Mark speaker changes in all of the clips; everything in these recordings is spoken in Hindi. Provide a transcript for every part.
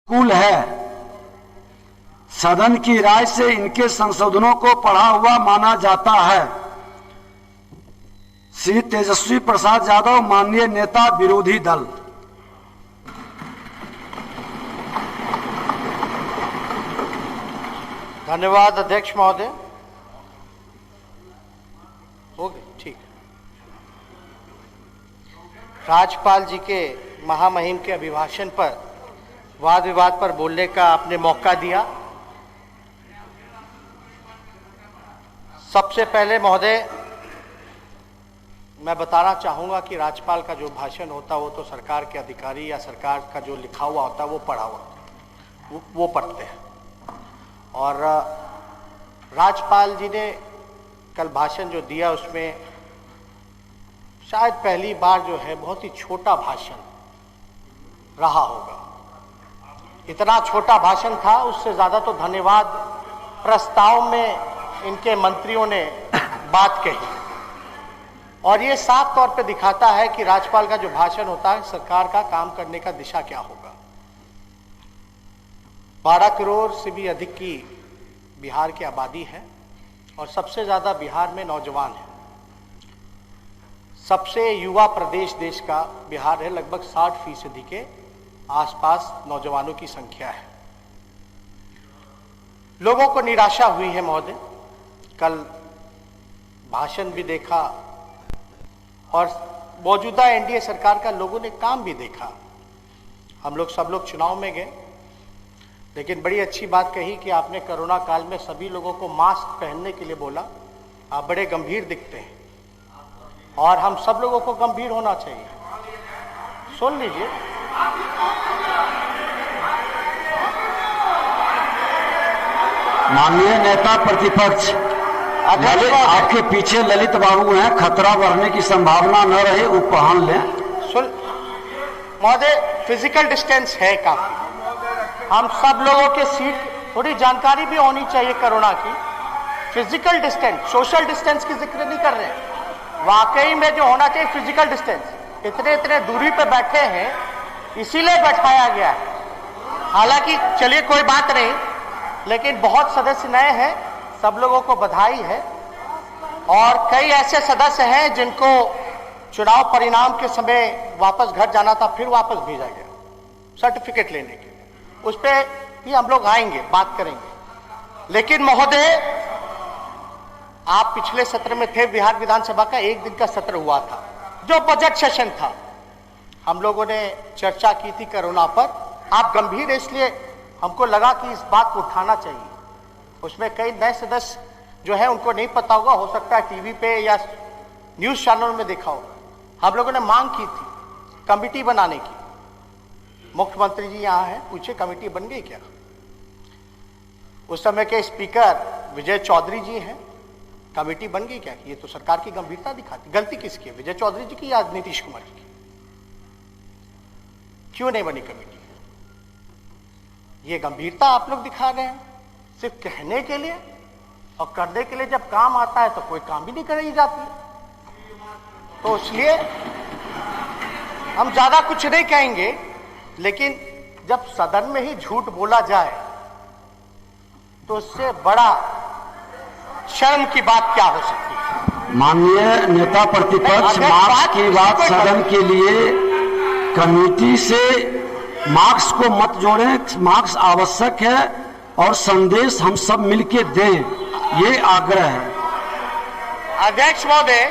Speaker 1: अनुकूल है। सदन की राय से इनके संशोधनों को पढ़ा हुआ माना जाता है। श्री तेजस्वी प्रसाद यादव, माननीय नेता विरोधी दल।
Speaker 2: धन्यवाद अध्यक्ष महोदय। हो गए, ठीक। राज्यपाल जी के महामहिम के अभिभाषण पर वाद विवाद पर बोलने का आपने मौका दिया। सबसे पहले महोदय मैं बताना चाहूंगा कि राज्यपाल का जो भाषण होता है वो तो सरकार के अधिकारी या सरकार का जो लिखा हुआ होता है वो पढ़ा हुआ वो पढ़ते हैं। और राज्यपाल जी ने कल भाषण जो दिया उसमें शायद पहली बार जो है बहुत ही छोटा भाषण रहा होगा। इतना छोटा भाषण था, उससे ज्यादा तो धन्यवाद प्रस्ताव में इनके मंत्रियों ने बात कही। और ये साफ तौर पे दिखाता है कि राज्यपाल का जो भाषण होता है सरकार का काम करने का दिशा क्या होगा। 12 करोड़ से भी अधिक की बिहार की आबादी है और सबसे ज्यादा बिहार में नौजवान है। सबसे युवा प्रदेश देश का बिहार है, लगभग 60% के आसपास नौजवानों की संख्या है। लोगों को निराशा हुई है महोदय। कल भाषण भी देखा और मौजूदा एनडीए सरकार का लोगों ने काम भी देखा। हम लोग सब लोग चुनाव में गए, लेकिन बड़ी अच्छी बात कही कि आपने कोरोना काल में सभी लोगों को मास्क पहनने के लिए बोला। आप बड़े गंभीर दिखते हैं और हम सब लोगों को गंभीर होना चाहिए। सुन लीजिए,
Speaker 1: माननीय नेता प्रतिपक्ष, आपके पीछे ललित बाबू हैं, खतरा बढ़ने की संभावना न रहे वो पहन लें।
Speaker 2: सुन महोदय, फिजिकल डिस्टेंस है काफी। हम सब लोगों के सीट थोड़ी जानकारी भी होनी चाहिए कोरोना की। फिजिकल डिस्टेंस, सोशल डिस्टेंस की जिक्र नहीं कर रहे हैं, वाकई में जो होना चाहिए फिजिकल डिस्टेंस। इतने दूरी पे बैठे हैं इसीलिए बैठाया गया है। हालांकि चलिए कोई बात नहीं, लेकिन बहुत सदस्य नए हैं, सब लोगों को बधाई है। और कई ऐसे सदस्य हैं जिनको चुनाव परिणाम के समय वापस घर जाना था, फिर वापस भेजा गया सर्टिफिकेट लेने के। उस पर भी हम लोग आएंगे, बात करेंगे। लेकिन महोदय, आप पिछले सत्र में थे, बिहार विधानसभा का एक दिन का सत्र हुआ था जो बजट सेशन था। हम लोगों ने चर्चा की थी कोरोना पर। आप गंभीर है, इसलिए हमको लगा कि इस बात को उठाना चाहिए। उसमें कई नए सदस्य जो है उनको नहीं पता होगा, हो सकता है टीवी पे या न्यूज चैनल में देखा होगा। हम लोगों ने मांग की थी कमेटी बनाने की। मुख्यमंत्री जी यहाँ हैं, पूछे कमेटी बन गई क्या? उस समय के स्पीकर विजय चौधरी जी हैं, कमेटी बन गई क्या? ये तो सरकार की गंभीरता दिखाती। गलती किसकी है, विजय चौधरी जी की या नीतीश कुमार जी की? क्यों नहीं बनी कमेटी? ये गंभीरता आप लोग दिखा रहे हैं सिर्फ कहने के लिए, और करने के लिए जब काम आता है तो कोई काम भी नहीं कराई जाती। तो इसलिए हम ज्यादा कुछ नहीं कहेंगे, लेकिन जब सदन में ही झूठ बोला जाए तो उससे बड़ा शर्म की बात क्या हो सकती है।
Speaker 1: माननीय नेता प्रतिपक्ष, मार्क्स की बात सदन के लिए कमेटी से मार्क्स को मत जोड़ें। मार्क्स आवश्यक है और संदेश हम सब मिलके दें, ये आग्रह है।
Speaker 2: अध्यक्ष महोदय,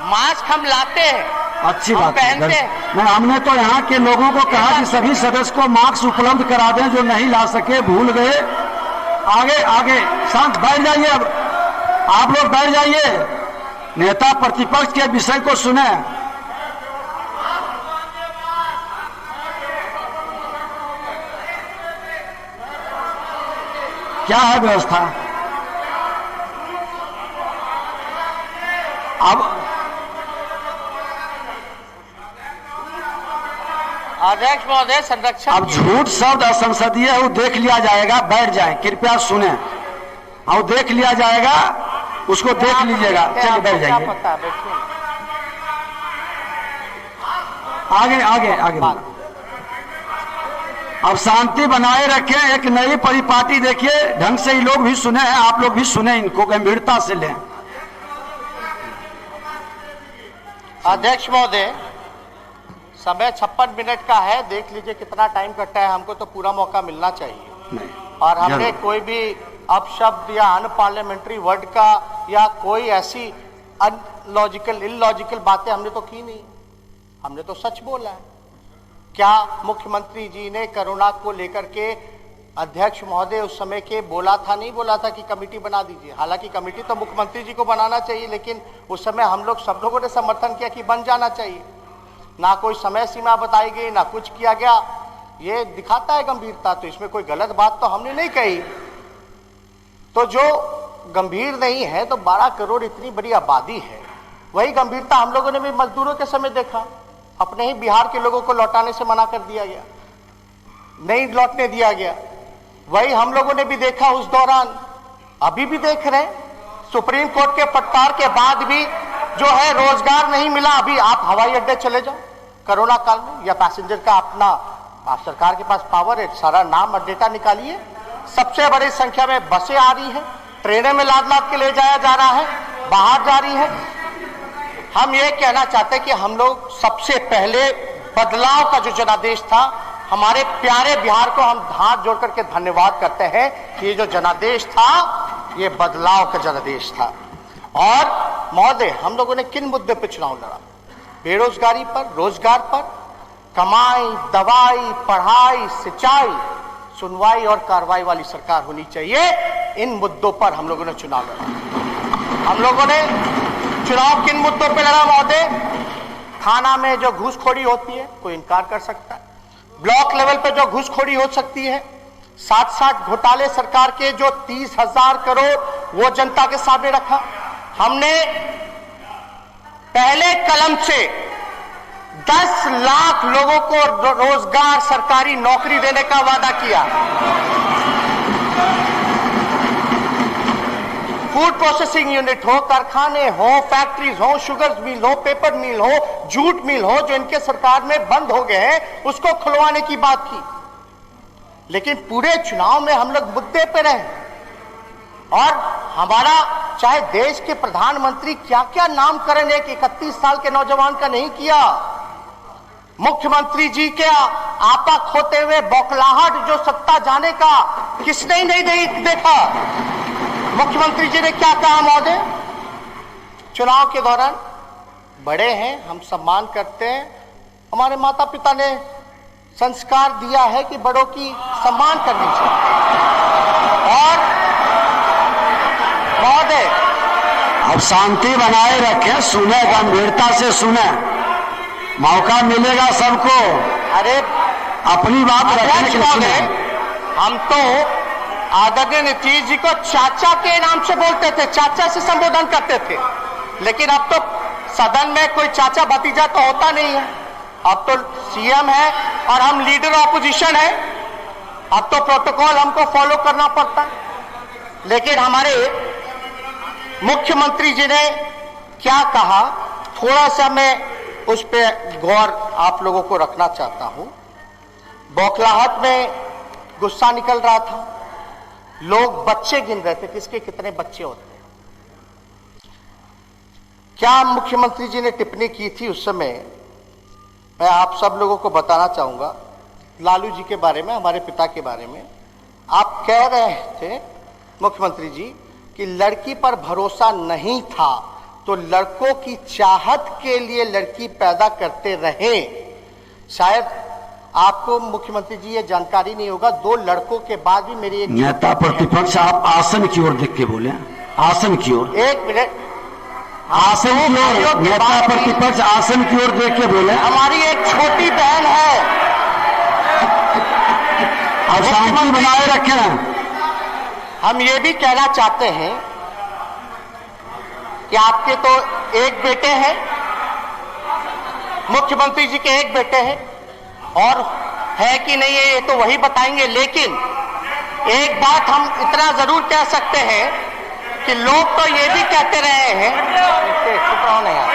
Speaker 2: मास्क हम लाते हैं,
Speaker 1: अच्छी बात है।
Speaker 2: पहनते हैं।
Speaker 1: नहीं, हमने तो यहाँ के लोगों को कहा कि सभी सदस्य को मास्क उपलब्ध करा दें जो नहीं ला सके, भूल गए। आगे आगे शांत बैठ जाइए। अब आप लोग बैठ जाइए, नेता प्रतिपक्ष के विषय को सुने। क्या है व्यवस्था? अब
Speaker 2: अध्यक्ष महोदय, संरक्षण।
Speaker 1: अब झूठ शब्द असंसदीय है, वो देख लिया जाएगा। बैठ जाए, कृपया सुने। और देख लिया जाएगा, उसको देख लीजिएगा। चलिए बैठ जाइए।
Speaker 2: आगे आगे आगे
Speaker 1: अब शांति बनाए रखें। एक नई परिपाटी देखिए, ढंग से ही लोग भी सुने हैं, आप लोग भी सुने, इनको गंभीरता से लें।
Speaker 2: अध्यक्ष महोदय, समय 56 मिनट का है, देख लीजिए कितना टाइम कटा है, हमको तो पूरा मौका मिलना चाहिए। और हमने कोई भी अपशब्द या अनपार्लियामेंट्री वर्ड का या कोई ऐसी अनलॉजिकल इलॉजिकल बातें हमने तो की नहीं, हमने तो सच बोला है। क्या मुख्यमंत्री जी ने कोरोना को लेकर के अध्यक्ष महोदय उस समय के बोला था, नहीं बोला था कि कमेटी बना दीजिए? हालांकि कमेटी तो मुख्यमंत्री जी को बनाना चाहिए, लेकिन उस समय हम लोग सब लोगों ने समर्थन किया कि बन जाना चाहिए। ना कोई समय सीमा बताई गई, ना कुछ किया गया। ये दिखाता है गंभीरता, तो इसमें कोई गलत बात तो हमने नहीं कही। तो जो गंभीर नहीं है, तो 12 करोड़ इतनी बड़ी आबादी है, वही गंभीरता हम लोगों ने भी मजदूरों के समय देखा। अपने ही बिहार के लोगों को लौटाने से मना कर दिया गया, नहीं लौटने दिया गया। वही हम लोगों ने भी देखा उस दौरान, अभी भी देख रहे हैं। सुप्रीम कोर्ट के फटकार के बाद भी जो है रोजगार नहीं मिला। अभी आप हवाई अड्डे चले जाओ कोरोना काल में, या पैसेंजर का अपना, आप सरकार के पास पावर है, सारा नाम और डेटा निकालिए। सबसे बड़ी संख्या में बसें आ रही है, ट्रेनें में लाद लाद के ले जाया जा रहा है, बाहर जा रही है। हम ये कहना चाहते हैं कि हम लोग सबसे पहले बदलाव का जो जनादेश था, हमारे प्यारे बिहार को हम हाथ जोड़ करके धन्यवाद करते हैं कि ये जो जनादेश था, ये बदलाव का जनादेश था। और महोदय, हम लोगों ने किन मुद्दे पर चुनाव लड़ा? बेरोजगारी पर, रोजगार पर, कमाई, दवाई, पढ़ाई, सिंचाई, सुनवाई और कार्रवाई वाली सरकार होनी चाहिए। इन मुद्दों पर हम लोगों ने चुनाव लड़ा। हम लोगों ने चुनाव किन मुद्दों पे लड़ा महोदय? थाना में जो घूसखोरी होती है, कोई इनकार कर सकता है। ब्लॉक लेवल पे जो घूसखोरी हो सकती है, 60 घोटाले सरकार के जो 30,000 करोड़, वो जनता के सामने रखा। हमने पहले कलम से 10 लाख लोगों को रोजगार, सरकारी नौकरी देने का वादा किया। फूड प्रोसेसिंग यूनिट हो, कारखाने हो, फैक्ट्रीज हो, शुगर मिल हो, पेपर मिल हो, जूट मिल हो, जो इनके सरकार में बंद हो गए हैं, उसको खुलवाने की बात की। लेकिन पूरे चुनाव में हम लोग मुद्दे पे रहे, और हमारा चाहे देश के प्रधानमंत्री क्या क्या नामकरण एक 31 साल के नौजवान का नहीं किया। मुख्यमंत्री जी के आपा खोते हुए बौखलाहट जो सत्ता जाने का किसने ही नहीं देखा। मुख्यमंत्री जी ने क्या कहा महोदय? चुनाव के दौरान बड़े हैं, हम सम्मान करते हैं, हमारे माता पिता ने संस्कार दिया है कि बड़ों की सम्मान करनी चाहिए। और महोदय,
Speaker 1: अब शांति बनाए रखें, सुने, गंभीरता से सुने, मौका मिलेगा सबको।
Speaker 2: अरे
Speaker 1: अपनी बात रखने के लिए
Speaker 2: हम तो आदरणीय नीतीश जी को चाचा के नाम से बोलते थे, चाचा से संबोधन करते थे। लेकिन अब तो सदन में कोई चाचा भतीजा तो होता नहीं है। अब तो सीएम है और हम लीडर ऑपोजिशन है। अब तो प्रोटोकॉल हमको फॉलो करना पड़ता है। लेकिन हमारे मुख्यमंत्री जी ने क्या कहा, थोड़ा सा मैं उस पर गौर आप लोगों को रखना चाहता हूं। बौखलाहट में गुस्सा निकल रहा था, लोग बच्चे गिन रहे थे, किसके कितने बच्चे होते हैं। क्या मुख्यमंत्री जी ने टिप्पणी की थी उस समय, मैं आप सब लोगों को बताना चाहूंगा। लालू जी के बारे में, हमारे पिता के बारे में आप कह रहे थे मुख्यमंत्री जी कि लड़की पर भरोसा नहीं था, तो लड़कों की चाहत के लिए लड़की पैदा करते रहे। शायद आपको मुख्यमंत्री जी ये जानकारी नहीं होगा, 2 लड़कों के बाद भी मेरी एक
Speaker 1: नेता प्रतिपक्ष, आप आसन की ओर देख के बोले, आसन की ओर।
Speaker 2: 1 मिनट,
Speaker 1: आसन की ओर, नेता प्रतिपक्ष आसन की ओर देख के बोले।
Speaker 2: हमारी एक छोटी बहन है।
Speaker 1: अब शांति बनाए रखें।
Speaker 2: हम ये भी कहना चाहते हैं कि आपके तो एक बेटे हैं, मुख्यमंत्री जी के एक बेटे हैं, और है कि नहीं है ये तो वही बताएंगे। लेकिन एक बात हम इतना जरूर कह सकते हैं कि लोग तो ये भी कहते रहे हैं, चुप रहो ना यार,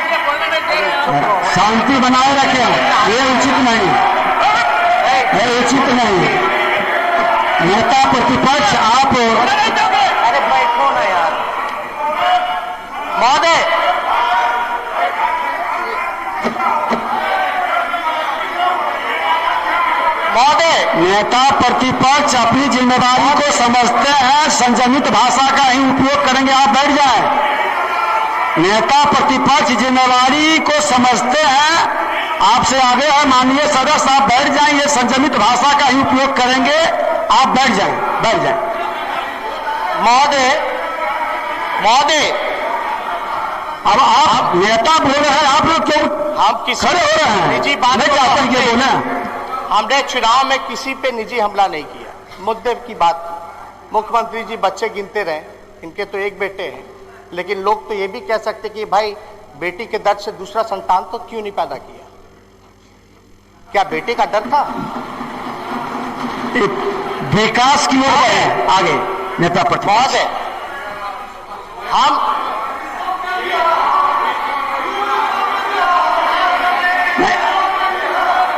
Speaker 1: शांति बनाए रखें, ये उचित नहीं, ये उचित नहीं। नेता प्रतिपक्ष आप
Speaker 2: अरे बैठो ना यार महोदय।
Speaker 1: नेता प्रतिपक्ष अपनी जिम्मेदारी को समझते हैं, संयमित भाषा का ही उपयोग करेंगे। आप बैठ जाएं। नेता प्रतिपक्ष जिम्मेदारी को समझते हैं, आपसे आगे है माननीय सदस्य, आप बैठ जाएं। ये संयमित भाषा का ही उपयोग करेंगे। आप बैठ जाएं, बैठ जाएं।
Speaker 2: महोदय
Speaker 1: अब आप नेता बोल रहे हैं, आप लोग क्यों
Speaker 2: हम किसी
Speaker 1: खड़े हो रहे हैं?
Speaker 2: निजी बात
Speaker 1: नहीं चाहते हैं कि बोले।
Speaker 2: हमने चुनाव में किसी पे निजी हमला नहीं किया, मुद्दे की बात की। मुख्यमंत्री जी बच्चे गिनते रहे, इनके तो एक बेटे हैं, लेकिन लोग तो ये भी कह सकते कि भाई बेटी के दर्द से दूसरा संतान तो क्यों नहीं पैदा किया? क्या बेटे का डर था?
Speaker 1: विकास की ओर है आगे नेता प्रतिपक्ष।
Speaker 2: महोदय हम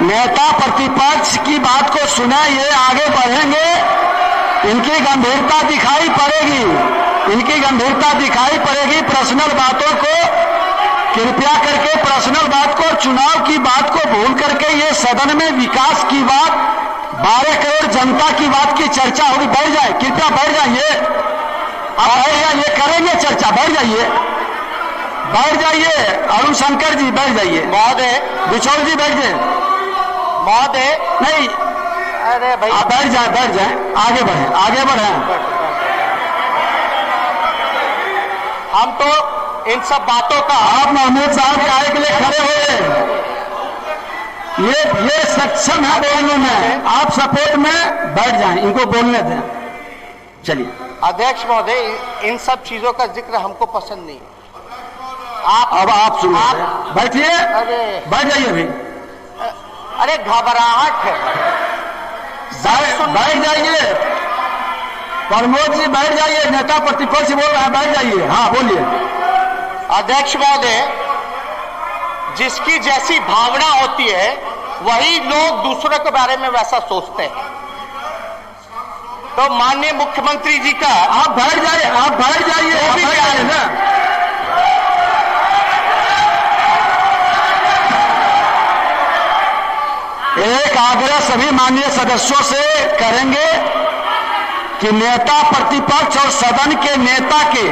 Speaker 1: नेता प्रतिपक्ष की बात को सुना, ये आगे बढ़ेंगे, इनकी गंभीरता दिखाई पड़ेगी, इनकी गंभीरता दिखाई पड़ेगी। पर्सनल बातों को कृपया करके, पर्सनल बात को, चुनाव की बात को भूल करके ये सदन में विकास की बात, 12 करोड़ जनता की बात की चर्चा होगी। बैठ जाए, कृपया बैठ जाइए। आप बैठ जाइए, करेंगे चर्चा। बैठ जाइए, बैठ जाइए। अरुण शंकर जी बैठ जाइए।
Speaker 2: महोदय
Speaker 1: बिछोड़ जी बैठ जाए।
Speaker 2: महोदय
Speaker 1: नहीं,
Speaker 2: अरे भाई
Speaker 1: आप बैठ जाए, बैठ जाए। आगे बढ़े, आगे बढ़े।
Speaker 2: हम तो इन सब बातों का
Speaker 1: आप महमूद साहब के के लिए खड़े हुए, ये सक्षम है बोलने में। आप सपोर्ट में बैठ जाएं, इनको बोलने दें। चलिए
Speaker 2: अध्यक्ष महोदय, इन सब चीजों का जिक्र हमको पसंद नहीं है।
Speaker 1: अब आप सुनिए, बैठिए,
Speaker 2: अरे
Speaker 1: बैठ जाइए अभी।
Speaker 2: अरे घबराहट है,
Speaker 1: बैठ जाइए। प्रमोद जी बैठ जाइए, नेता प्रतिपक्ष बोल रहे हैं, बैठ जाइए। हाँ बोलिए।
Speaker 2: अध्यक्ष महोदय, जिसकी जैसी भावना होती है वही लोग दूसरों के बारे में वैसा सोचते हैं। तो माननीय मुख्यमंत्री जी का
Speaker 1: आप बैठ जाइए, आप बैठ जाइए, आप बैठ जाइए ना। एक आग्रह सभी माननीय सदस्यों से करेंगे कि नेता प्रतिपक्ष और सदन के नेता के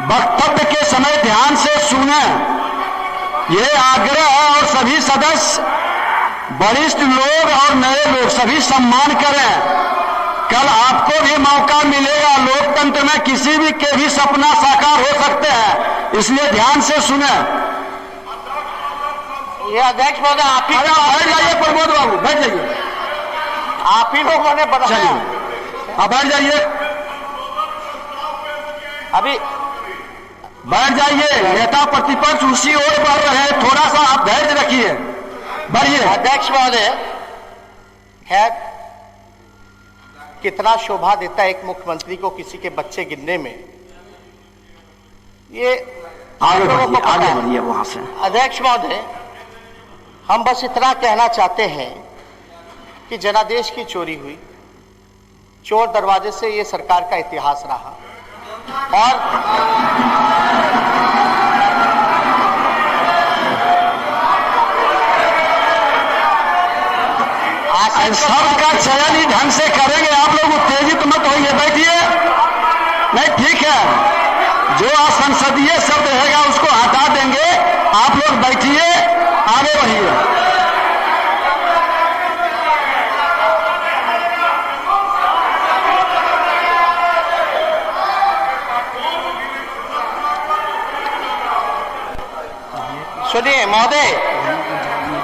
Speaker 1: वक्तव्य के समय ध्यान से सुने। ये आग्रह है और सभी सदस्य, वरिष्ठ लोग और नए लोग सभी सम्मान करें। कल आपको भी मौका मिलेगा। लोकतंत्र में किसी भी के भी सपना साकार हो सकते हैं, इसलिए ध्यान से सुने।
Speaker 2: ये अध्यक्ष महोदय आप ही
Speaker 1: बैठ जाइए। प्रमोद बाबू बैठ जाइए।
Speaker 2: आप ही लोगों ने बताया।
Speaker 1: अब बैठ जाइए,
Speaker 2: अभी
Speaker 1: बैठ जाइए। नेता प्रतिपक्ष उसी ओर बढ़ रहे हैं, थोड़ा सा आप धैर्य रखिए। बढ़िए।
Speaker 2: अध्यक्ष महोदय, खैर कितना शोभा देता है एक मुख्यमंत्री को किसी के बच्चे गिनने में। ये
Speaker 1: आगे बढ़िए वहां से।
Speaker 2: अध्यक्ष महोदय, हम बस इतना कहना चाहते हैं कि जनादेश की चोरी हुई, चोर दरवाजे से ये सरकार का इतिहास रहा। और
Speaker 1: सबका चयन ही ढंग से करेंगे। आप लोग उत्तेजित मत होइए, बैठिए। नहीं ठीक है, जो असंसदीय शब्द रहेगा उसको हटा देंगे। आप लोग बैठिए, आगे बढ़िए।
Speaker 2: सुनिए महोदय,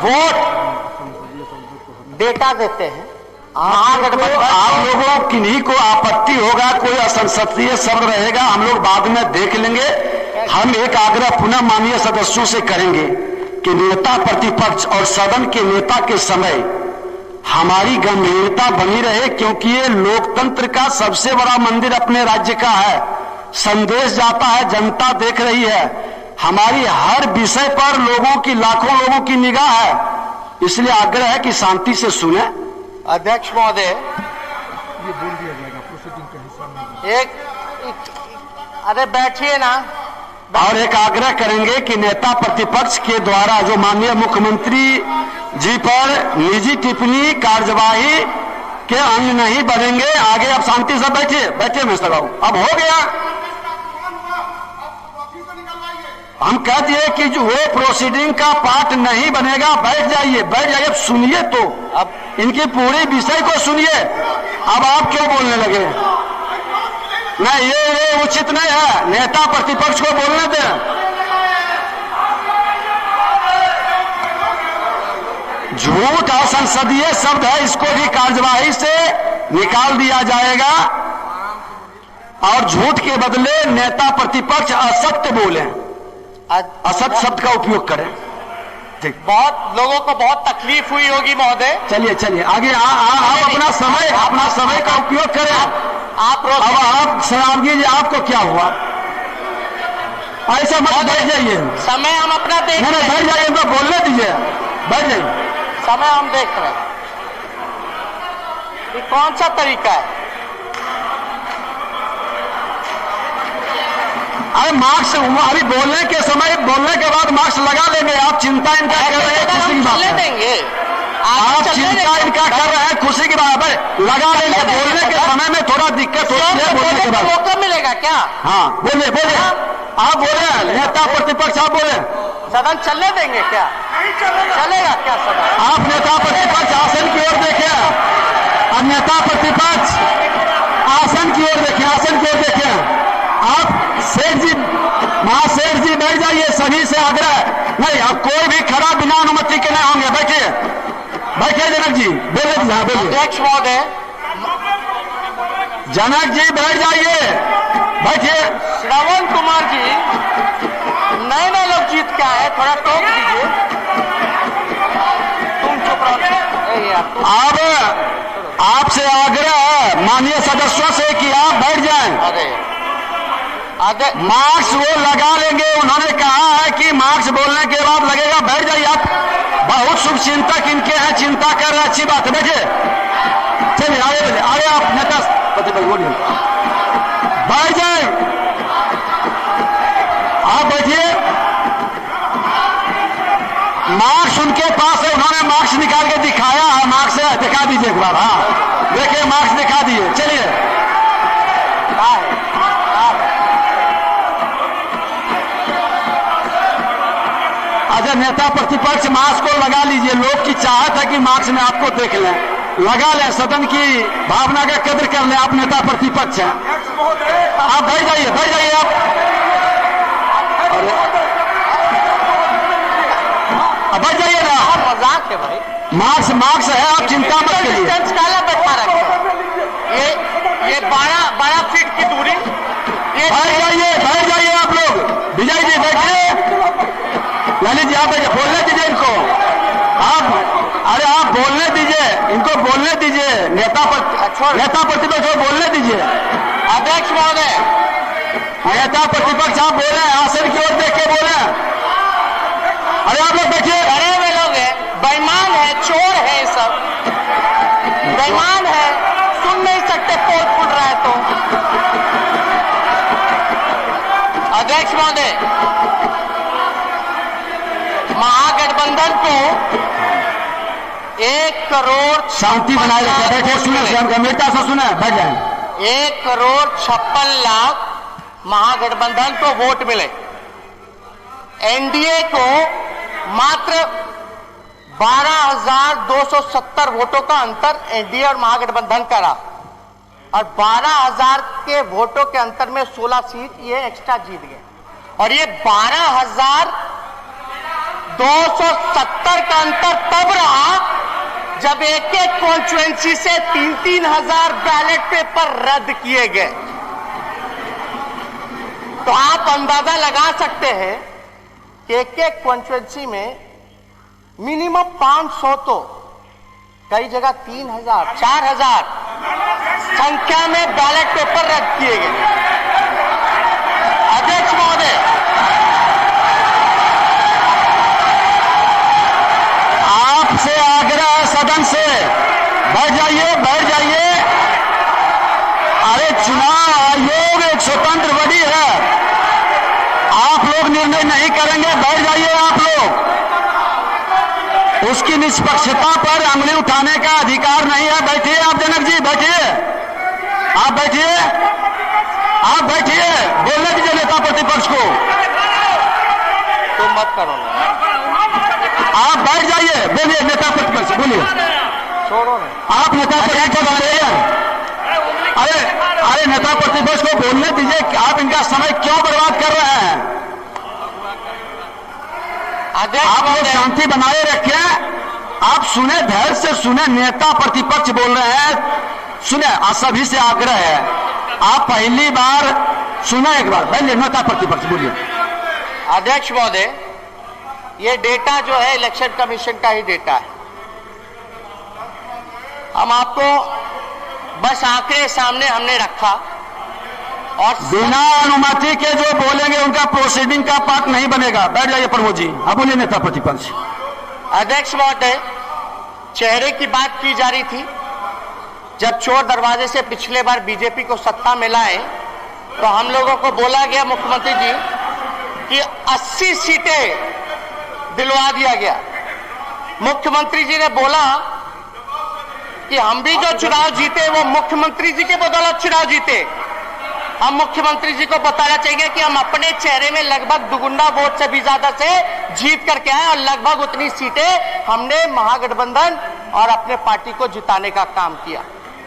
Speaker 2: वोट डेटा देते हैं।
Speaker 1: आप लोगों किन्हीं को आपत्ति होगा, कोई असंसदीय शब्द रहेगा, हम लोग बाद में देख लेंगे। हम एक आग्रह पुनः माननीय सदस्यों से करेंगे कि नेता प्रतिपक्ष और सदन के नेता के समय हमारी गंभीरता बनी रहे, क्योंकि ये लोकतंत्र का सबसे बड़ा मंदिर अपने राज्य का है। संदेश जाता है, जनता देख रही है, हमारी हर विषय पर लोगों की, लाखों लोगों की निगाह है। इसलिए आग्रह है कि शांति से सुने।
Speaker 2: अध्यक्ष महोदय,
Speaker 3: ये बोल दिया जाएगा प्रोसीडिंग का हिस्सा नहीं।
Speaker 2: अरे बैठिए ना।
Speaker 1: और एक आग्रह करेंगे कि नेता प्रतिपक्ष के द्वारा जो माननीय मुख्यमंत्री जी पर निजी टिप्पणी कार्यवाही के अंग नहीं बनेंगे। आगे अब शांति से बैठिए मिस्टर बाबू, अब हो गया। हम कह दिए कि जो वो प्रोसीडिंग का पार्ट नहीं बनेगा। बैठ जाइए अब सुनिए तो, अब इनकी पूरी विषय को सुनिए। अब आप क्यों बोलने लगे? नहीं, ये उचित नहीं है। नेता प्रतिपक्ष को बोलने दें। झूठ असंसदीय शब्द है, इसको भी कार्यवाही से निकाल दिया जाएगा और झूठ के बदले नेता प्रतिपक्ष असत्य बोले, असत्य शब्द का उपयोग करें। ठीक,
Speaker 2: बहुत लोगों को बहुत तकलीफ हुई होगी महोदय।
Speaker 1: चलिए आगे आप अपना समय का उपयोग करें।
Speaker 2: अब
Speaker 1: आप शराबगी जी, आपको क्या हुआ? ऐसा मत बैठ जाइए।
Speaker 2: समय हम अपना देख
Speaker 1: नहीं, बैठ जाइए, तो बोलने दीजिए, बैठ जाइए।
Speaker 2: समय हम देख रहे हैं। ये कौन सा तरीका है?
Speaker 1: अरे मार्क्स अभी बोलने के समय, बोलने के बाद मार्क्स लगा लेंगे। आप चिंता इनका कर रहे हैं, खुशी की बात है। आप चिंता इनका कर रहे हैं, खुशी की बात है, लगा लेंगे। बोलने के समय में थोड़ा दिक्कत होती है, बोलने के बाद
Speaker 2: मौका मिलेगा क्या?
Speaker 1: हाँ, बोलिए आप बोले, नेता प्रतिपक्ष आप बोले।
Speaker 2: सदन चलने देंगे क्या? चलेगा क्या सदन?
Speaker 1: आप नेता प्रतिपक्ष आसन की ओर देखें। अब नेता प्रतिपक्ष आसन की ओर देखें। आप सेठ जी, महासेठ जी बैठ जाइए। सभी से आग्रह नहीं, अब कोई भी खड़ा बिना अनुमति के नहीं होंगे। बैठिए जनक जी, बोलिए।
Speaker 2: अध्यक्ष महोदय,
Speaker 1: जनक जी बैठ जाइए, बैठिए।
Speaker 2: श्रवण कुमार जी, नए लोग जीत के आए, थोड़ा टोक दीजिए। तुम चुप रहो।
Speaker 1: अब आपसे आग्रह है माननीय सदस्यों से कि आप बैठ जाएं। मार्क्स वो लगा लेंगे, उन्होंने कहा है कि मार्क्स बोलने के बाद लगेगा। बैठ जाइए आप, बहुत शुभ चिंतक इनके हैं, चिंता कर रहे हैं, अच्छी बात है। बैठिए, चलिए आगे आप नेता प्रतिपक्ष बोलिए। बैठ जाए, आप बैठिए। मार्क्स उनके पास है, उन्होंने मार्क्स निकाल के दिखाया है। मार्क्स है, दिखा दीजिए एक बार। हाँ, देखिए मार्क्स दिखा दिए। चलिए, अच्छा नेता प्रतिपक्ष मार्क्स को लगा लीजिए। लोग की चाहत है कि मार्क्स में आपको देख लें, लगा लें, सदन की भावना का कदर कर लें। आप नेता प्रतिपक्ष हैं, आप बैठ जाइए आप। बैठ जाइए ना,
Speaker 2: मजाक है भाई।
Speaker 1: मार्क्स है, आप चिंता मत करिए।
Speaker 2: बैठा रखे ये 12 फीट की दूरी।
Speaker 1: बैठ जाइए आप लोग। विजय जी बैठिए, ललित जी आप बोलने दीजिए इनको। आप बोलने दीजिए, इनको बोलने दीजिए। नेता प्रतिपक्ष को बोलने दीजिए।
Speaker 2: अध्यक्ष महोदय,
Speaker 1: नेता प्रतिपक्ष आप बोले, आसन की ओर देख के बोले। अरे आप लोग देखिए,
Speaker 2: डरे हुए लोग हैं, बेईमान है, चोर है, ये सब बेईमान है, सुन नहीं सकते, पोल फूट रहा है। तो अध्यक्ष महोदय, महागठबंधन को 1 करोड़
Speaker 1: शांति बनाए रखें। बैठे, सुने, गंभीरता से सुने, बैठ जाए।
Speaker 2: 1 करोड़ 56 लाख महागठबंधन को वोट मिले। एनडीए को मात्र 12,270 वोटों का अंतर एनडीए और महागठबंधन का रहा, और 12,000 के वोटों के अंतर में 16 सीट ये एक्स्ट्रा जीत गए। और ये 12,270 का अंतर तब रहा जब एक कॉन्स्टिट्यूएंसी से 3-3 हजार बैलेट पेपर रद्द किए गए। तो आप अंदाजा लगा सकते हैं कि एक कॉन्स्टिट्यूएंसी में मिनिमम 500 तो कई जगह 3,000, 4,000 संख्या में बैलेट पेपर रद्द किए गए। अध्यक्ष महोदय,
Speaker 1: आपसे आग्रह है सदन से, बैठ जाइए। करेंगे, बैठ जाइए आप लोग। उसकी निष्पक्षता पर अंगुली उठाने का अधिकार नहीं है। बैठिए आप जनक जी, बैठिए, आप बैठिए, आप बैठिए, बोलने दीजिए नेता प्रतिपक्ष को।
Speaker 2: तुम मत करो ना,
Speaker 1: आप बैठ जाइए, बोलिए नेता प्रतिपक्ष, बोलिए।
Speaker 2: छोड़ो ना,
Speaker 1: आप नेता प्रतिपक्ष बोलिए। अरे नेता प्रतिपक्ष को बोलने दीजिए। आप इनका समय क्यों बर्बाद कर रहे हैं? आप लोग शांति बनाए रखें, आप सुने, धैर्य से सुने। नेता प्रतिपक्ष बोल रहे हैं, सुने। सभी से आग्रह है, आप पहली बार सुना, एक बार पहले नेता प्रतिपक्ष बोलिए।
Speaker 2: अध्यक्ष महोदय, ये डेटा जो है इलेक्शन कमीशन का ही डेटा है। हम आपको बस आंकड़े सामने हमने रखा, और
Speaker 1: बिना अनुमति के जो बोलेंगे उनका प्रोसीडिंग का पार्ट नहीं बनेगा। बैठ जाइए प्रमोद जी, अब बोलिए नेता प्रतिपक्ष।
Speaker 2: अध्यक्ष महोदय, चेहरे की बात की जा रही थी। जब चोर दरवाजे से पिछले बार बीजेपी को सत्ता में लाए तो हम लोगों को बोला गया मुख्यमंत्री जी कि 80 सीटें दिलवा दिया गया। मुख्यमंत्री जी ने बोला कि हम भी जो चुनाव जीते वो मुख्यमंत्री जी के बदौलत चुनाव जीते। हम मुख्यमंत्री जी को बताना चाहिए कि हम अपने चेहरे में लगभग दुगुना वोट से भी ज्यादा से जीत करके आए, और लगभग उतनी सीटें हमने महागठबंधन और अपने पार्टी को जिताने का काम किया।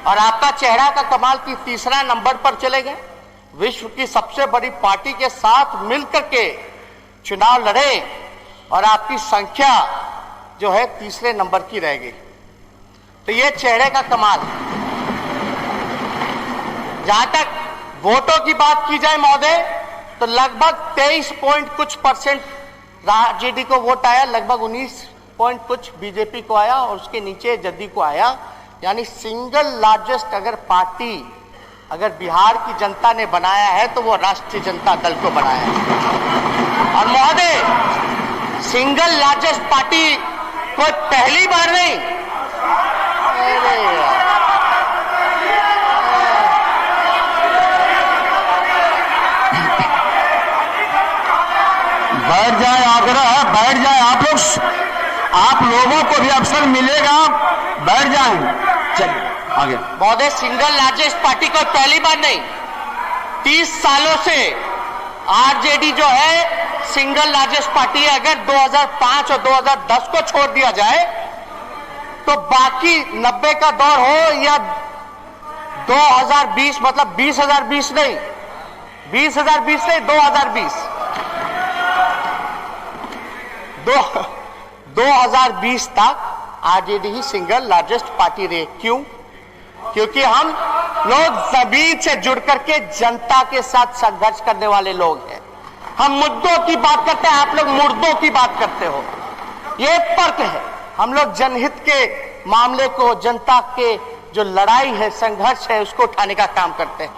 Speaker 2: और आपका चेहरा का कमाल की तीसरा नंबर पर चले गए। विश्व की सबसे बड़ी पार्टी के साथ मिलकर के चुनाव लड़े और आपकी संख्या जो है तीसरे नंबर की रह गई। तो ये चेहरे का कमाल। जहां तक वोटों की बात की जाए महोदय, तो लगभग 23 पॉइंट कुछ परसेंट आरजेडी को वोट आया, लगभग 19 पॉइंट कुछ बीजेपी को आया, और उसके नीचे जदयू को आया। यानी सिंगल लार्जेस्ट अगर पार्टी अगर बिहार की जनता ने बनाया है तो वो राष्ट्रीय जनता दल को बनाया है। और महोदय, सिंगल लार्जेस्ट पार्टी कोई पहली बार नहीं,
Speaker 1: बैठ जाए, आग्रह है, बैठ जाए आप लोग। आप लोगों को भी अवसर मिलेगा, बैठ जाएं। चलिए आगे।
Speaker 2: महोदय, सिंगल लार्जेस्ट पार्टी को पहली बार नहीं, 30 सालों से आरजेडी जो है सिंगल लार्जेस्ट पार्टी है। अगर 2005 और 2010 को छोड़ दिया जाए तो बाकी 90 का दौर हो या 2020, मतलब 2020 नहीं, 2020 तक आरजेडी ही सिंगल लार्जेस्ट पार्टी रही। क्यों? क्योंकि हम लोग जमीन से जुड़ करके जनता के साथ संघर्ष करने वाले लोग हैं। हम मुद्दों की बात करते हैं, आप लोग मुर्दों की बात करते हो। ये फर्क है। हम लोग जनहित के मामले को, जनता के जो लड़ाई है, संघर्ष है, उसको उठाने का काम करते हैं।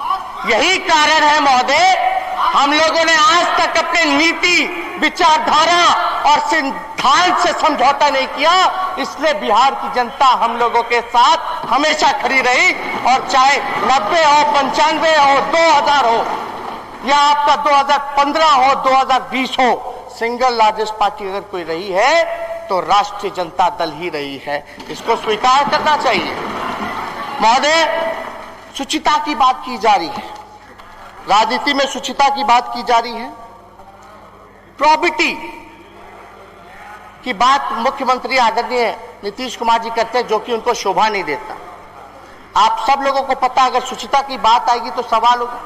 Speaker 2: यही कारण है महोदय, हम लोगों ने आज तक अपने नीति, विचारधारा और सिद्धांत से समझौता नहीं किया। इसलिए बिहार की जनता हम लोगों के साथ हमेशा खड़ी रही, और चाहे 90 हो, 95 हो, 2000 हो, या आपका 2015 हो, 2020 हो, सिंगल लार्जेस्ट पार्टी अगर कोई रही है तो राष्ट्रीय जनता दल ही रही है। इसको स्वीकार करना चाहिए। महोदय, शुचिता की बात की जा रही है, राजनीति में शुचिता की बात की जा रही है। प्रॉपर्टी की बात मुख्यमंत्री आदरणीय नीतीश कुमार जी करते हैं, जो कि उनको शोभा नहीं देता। आप सब लोगों को पता, अगर शुचिता की बात आएगी तो सवाल होगा।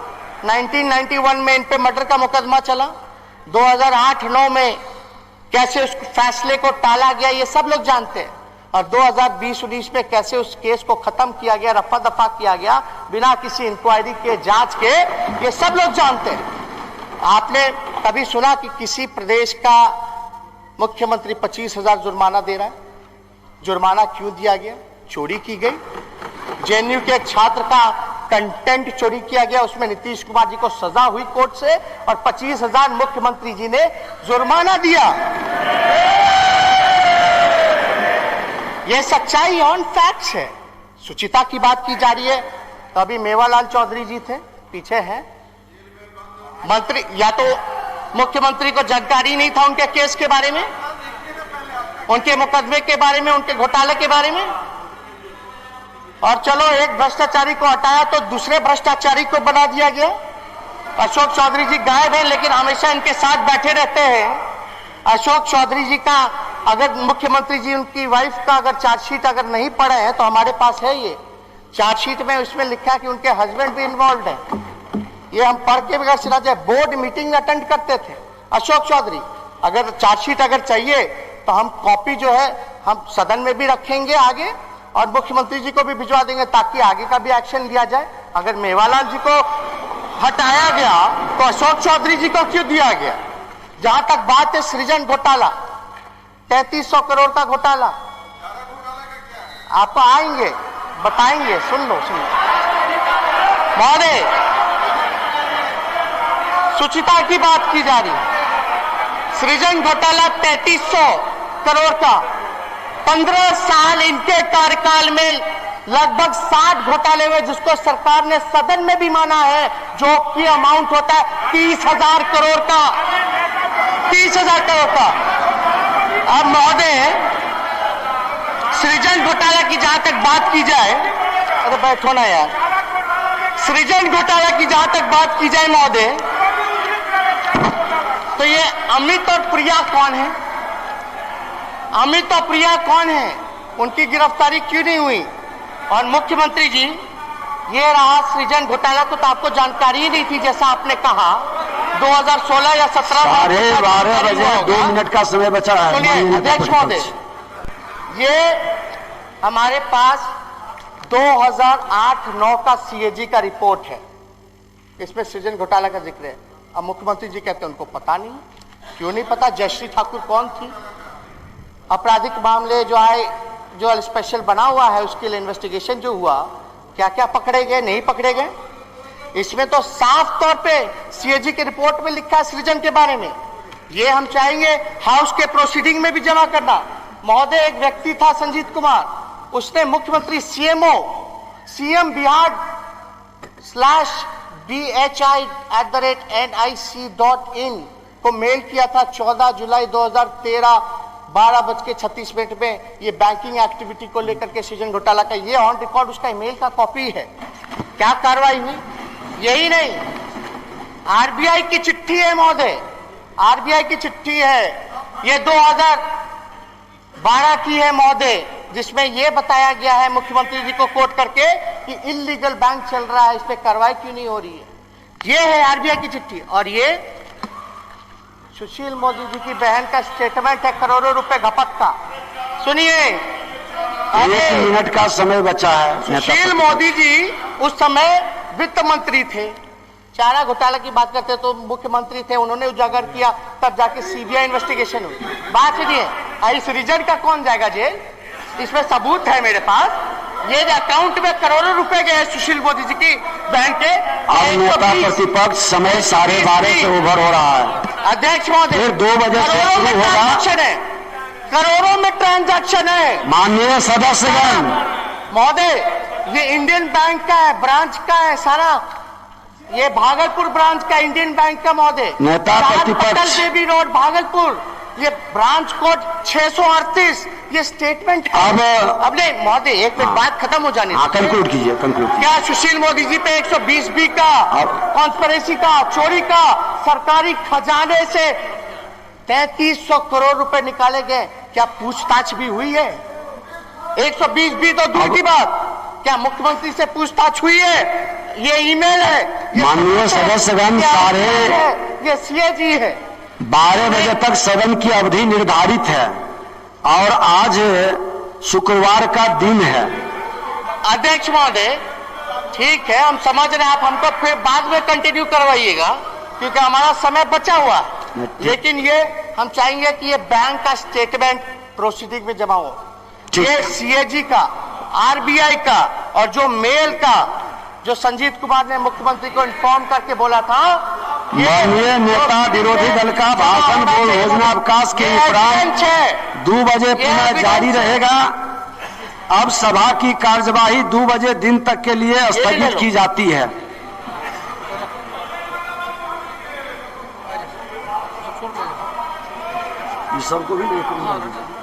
Speaker 2: 1991 में इन पे मर्डर का मुकदमा चला, 2008-9 में कैसे उस फैसले को टाला गया, ये सब लोग जानते हैं। और 2020-19 में कैसे उस केस को खत्म किया गया, रफा दफा किया गया बिना किसी इंक्वायरी के, जांच के, ये सब लोग जानते हैं। आपने कभी सुना कि किसी प्रदेश का मुख्यमंत्री 25,000 जुर्माना दे रहा है? जुर्माना क्यों दिया गया? चोरी की गई। जेएनयू के एक छात्र का कंटेंट चोरी किया गया, उसमें नीतीश कुमार जी को सजा हुई कोर्ट से, और 25,000 मुख्यमंत्री जी ने जुर्माना दिया। यह सच्चाई ऑन फैक्ट्स है। शुचिता की बात की जा रही है, तो अभी मेवालाल चौधरी जी थे, पीछे हैं मंत्री, या तो मुख्यमंत्री को जानकारी नहीं था उनके केस के बारे में, उनके मुकदमे के बारे में, उनके घोटाले के बारे में। और चलो एक भ्रष्टाचारी को हटाया तो दूसरे भ्रष्टाचारी को बना दिया गया। अशोक चौधरी जी गायब हैं लेकिन हमेशा इनके साथ बैठे रहते हैं। अशोक चौधरी जी का अगर मुख्यमंत्री जी उनकी वाइफ का अगर चार्जशीट अगर नहीं पढ़े हैं तो हमारे पास है ये चार्जशीट में, उसमें लिखा है कि उनके हस्बैंड भी इन्वॉल्व है। ये हम पढ़ के बगैर सिरा जाए, बोर्ड मीटिंग अटेंड करते थे अशोक चौधरी। अगर चार्जशीट अगर चाहिए तो हम कॉपी जो है हम सदन में भी रखेंगे आगे और मुख्यमंत्री जी को भी भिजवा देंगे ताकि आगे का भी एक्शन लिया जाए। अगर मेवालाल जी को हटाया गया तो अशोक चौधरी जी को क्यों दिया गया? जहां तक बात है सृजन घोटाला, 3300 करोड़ का घोटाला, आप आएंगे बताएंगे, सुन लो महोदय। सुचिता की बात की जा रही है, सृजन घोटाला 3300 करोड़ का, 15 साल इनके कार्यकाल में लगभग 60 घोटाले हुए जिसको सरकार ने सदन में भी माना है, जो की अमाउंट होता है 30,000 करोड़ का, 30,000 करोड़ का। अब महोदय सृजन घोटाला की जहां तक बात की जाए, अरे बैठो ना यार, सृजन घोटाला की जहां तक बात की जाए महोदय, तो ये अमित और प्रिया कौन है? अमित और प्रिया कौन है? उनकी गिरफ्तारी क्यों नहीं हुई? और मुख्यमंत्री जी ये रहा सृजन घोटाला, तो आपको जानकारी ही नहीं थी जैसा आपने कहा 2016 या 17
Speaker 1: 12 बजे 2 मिनट का समय बचा है।
Speaker 2: सुनिए अध्यक्ष महोदय, ये हमारे पास 2008-9 का सीएजी का रिपोर्ट है, इसमें सृजन घोटाला का जिक्र है। अब मुख्यमंत्री जी कहते हैं उनको पता नहीं। क्यों नहीं पता? जयश्री ठाकुर कौन थी? आपराधिक मामले जो आए, जो स्पेशल बना हुआ है उसके लिए इन्वेस्टिगेशन जो हुआ, क्या क्या पकड़े गए, नहीं पकड़े गए, इसमें तो साफ तौर पे सीएजी के रिपोर्ट में लिखा है सृजन के बारे में। ये हम चाहेंगे हाउस के प्रोसीडिंग में भी जमा करना। महोदय एक व्यक्ति था संजीत कुमार, उसने मुख्यमंत्री सीएम बिहार /bhi@nic.in को मेल किया था 14 जुलाई 2013 12:36 में। ये बैंकिंग एक्टिविटी को लेकर के सृजन घोटाला का ये ऑन रिकॉर्ड उसका ईमेल का कॉपी है। क्या कार्रवाई हुई? यही नहीं, आरबीआई की चिट्ठी है महोदय, आरबीआई की चिट्ठी है, ये 2012 की है महोदय, जिसमें यह बताया गया है मुख्यमंत्री जी को कोट करके कि इल्लीगल बैंक चल रहा है, इस पे कार्रवाई क्यों नहीं हो रही है। ये है आरबीआई की चिट्ठी। और ये सुशील मोदी जी की बहन का स्टेटमेंट है करोड़ों रुपए घपट का। सुनिए,
Speaker 1: 1 मिनट का समय बचा है।
Speaker 2: सुशील मोदी जी उस समय वित्त मंत्री थे, चारा घोटाला की बात करते तो मुख्यमंत्री थे, उन्होंने उजागर किया, तब जाके सीबीआई इन्वेस्टिगेशन हुई। बात सुनिए, इस सृजन का कौन जाएगा जेल? इसमें सबूत है मेरे पास, ये अकाउंट में करोड़ों रुपए गए सुशील मोदी जी की बहन के।
Speaker 1: अब नेता प्रतिपक्ष समय 12:30 से ओवर हो रहा है।
Speaker 2: अध्यक्ष महोदय,
Speaker 1: फिर 2 बजे से शुरू होगा।
Speaker 2: करोड़ों में ट्रांजैक्शन है
Speaker 1: माननीय सदस्यगण।
Speaker 2: महोदय, ये इंडियन बैंक का है, ब्रांच का है सारा, ये भागलपुर ब्रांच का इंडियन बैंक का महोदय,
Speaker 1: नेता प्रतिपक्ष
Speaker 2: देवी रोड भागलपुर, ये ब्रांच कोड 638, ये स्टेटमेंट है। अब नहीं महोदय, एक मिनट बात खत्म हो जाने दीजिए।
Speaker 1: कंक्लूड कीजिए, कंक्लूड।
Speaker 2: क्या सुशील मोदी जी पे 120B का कॉन्स्पिरेसी का, चोरी का, सरकारी खजाने से 3300 करोड़ रुपए निकाले गए, क्या पूछताछ भी हुई है? 120B तो दूर की बात, क्या मुख्यमंत्री से पूछताछ हुई है? ये ईमेल है,
Speaker 1: माननीय सदस्यगण, सारे
Speaker 2: ये सीएजी है।
Speaker 1: 12 बजे तक सदन की अवधि निर्धारित है और आज शुक्रवार का दिन है।
Speaker 2: अध्यक्ष महोदय, ठीक है, हम समझ रहे हैं, आप हमको फिर बाद में कंटिन्यू करवाइएगा क्योंकि हमारा समय बचा हुआ है, लेकिन ये हम चाहेंगे कि ये बैंक का स्टेटमेंट प्रोसीडिंग में जमा हो, ये सीएजी का, आरबीआई का, और जो मेल का जो संजीत कुमार ने मुख्यमंत्री को इन्फॉर्म करके बोला था।
Speaker 1: माननीय नेता विरोधी दल का भाषण भोजनावकाश के उपरांत 2 बजे पुनः जारी रहेगा। अब सभा की कार्यवाही 2 बजे दिन तक के लिए स्थगित की जाती है। ये सबको भी नहीं करूँगा।